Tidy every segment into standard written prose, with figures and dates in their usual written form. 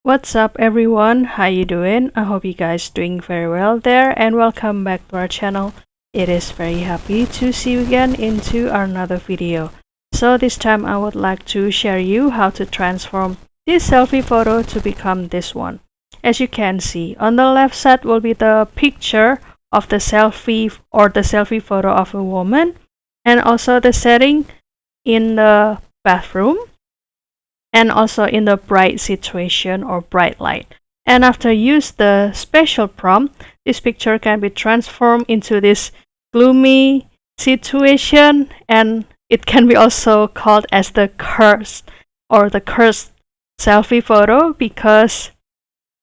What's up everyone? How you doing? I hope you guys doing very well there and welcome back to our channel. It is very happy to see you again into another video. So this time I would like to share you how to transform this selfie photo to become this one. As you can see, on the left side will be the picture of the selfie or the selfie photo of a woman, and also the setting in the bathroom, and also in the bright situation or bright light. And after use the special prompt, this picture can be transformed into this gloomy situation, and it can be also called as the cursed or the cursed selfie photo, because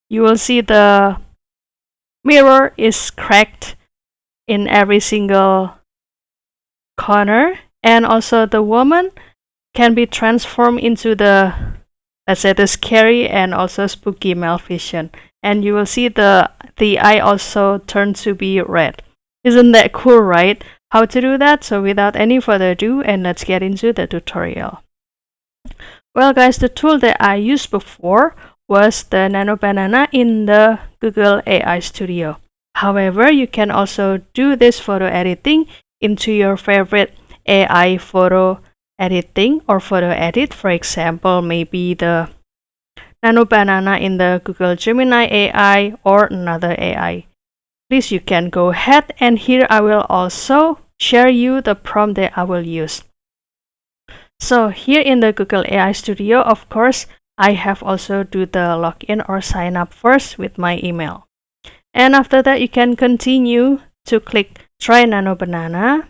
you will see the mirror is cracked in every single corner, and also the woman can be transformed into the, let's say, the scary and also spooky Maleficent, and you will see the eye also turn to be red. Isn't that cool, right? How to do that? So without any further ado, and let's get into the tutorial. Well guys, the tool that I used before was the Nano Banana in the Google AI Studio. However, you can also do this photo editing into your favorite AI photo editing or photo edit. For example, maybe the Nano Banana in the Google Gemini AI or another AI. Please, you can go ahead, and here I will also share you the prompt that I will use. So here in the Google AI Studio, of course, I have also do the login or sign up first with my email. And after that, you can continue to click try Nano Banana.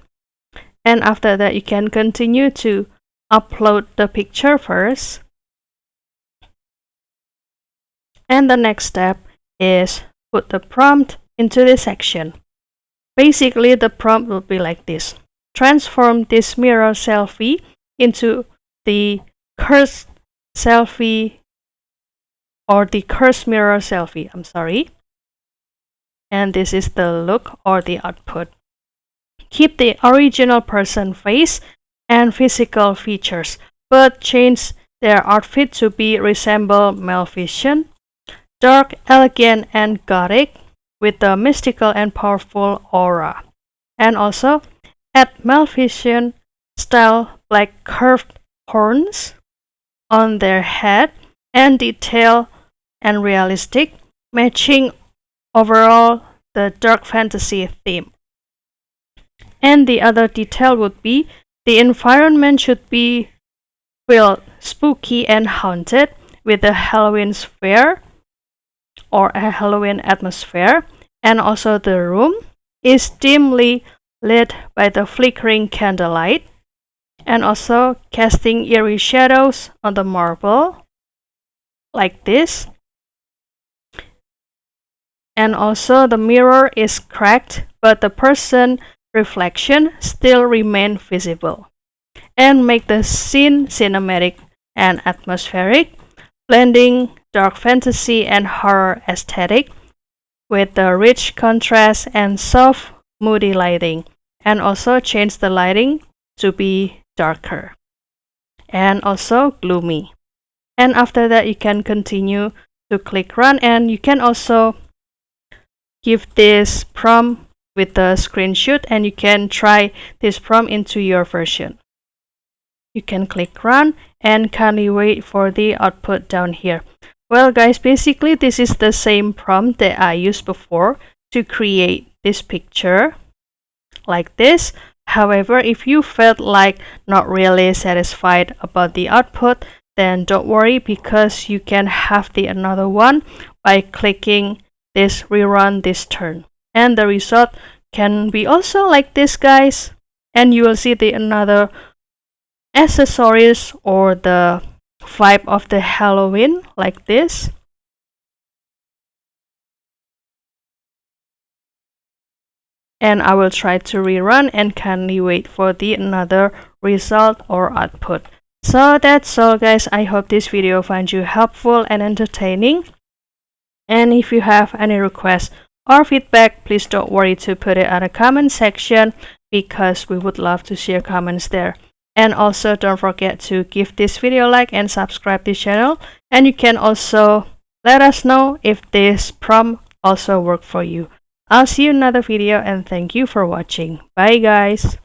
And after that, you can continue to upload the picture first. And the next step is put the prompt into this section. Basically, the prompt will be like this: transform this mirror selfie into the cursed selfie or the cursed mirror selfie. I'm sorry. And this is the look or the output. Keep the original person face and physical features, but change their outfit to be resemble Maleficent, dark, elegant, and gothic with a mystical and powerful aura. And also add Maleficent style black curved horns on their head and detail and realistic, matching overall the dark fantasy theme. And the other detail would be the environment should be feel spooky and haunted with a Halloween sphere or a Halloween atmosphere, and also the room is dimly lit by the flickering candlelight, and also casting eerie shadows on the marble like this. And also the mirror is cracked, but the person reflection still remain visible. And make the scene cinematic and atmospheric, blending dark fantasy and horror aesthetic with the rich contrast and soft moody lighting, and also change the lighting to be darker and also gloomy. And after that, you can continue to click run, and you can also give this prompt with the screenshot, and you can try this prompt into your version. You can click run and kindly wait for the output down here. Well guys, basically this is the same prompt that I used before to create this picture like this. However, if you felt like not really satisfied about the output, then don't worry, because you can have the another one by clicking this rerun this turn, and the result can be also like this guys, and you will see the another accessories or the vibe of the Halloween like this. And I will try to rerun and kindly wait for the another result or output. So that's all guys. I hope this video finds you helpful and entertaining. And if you have any requests or feedback, please don't worry to put it in the comment section, because we would love to share comments there. And also don't forget to give this video a like and subscribe this channel. And you can also Let us know if this prompt also worked for you. I'll see you in another video and thank you for watching. Bye guys.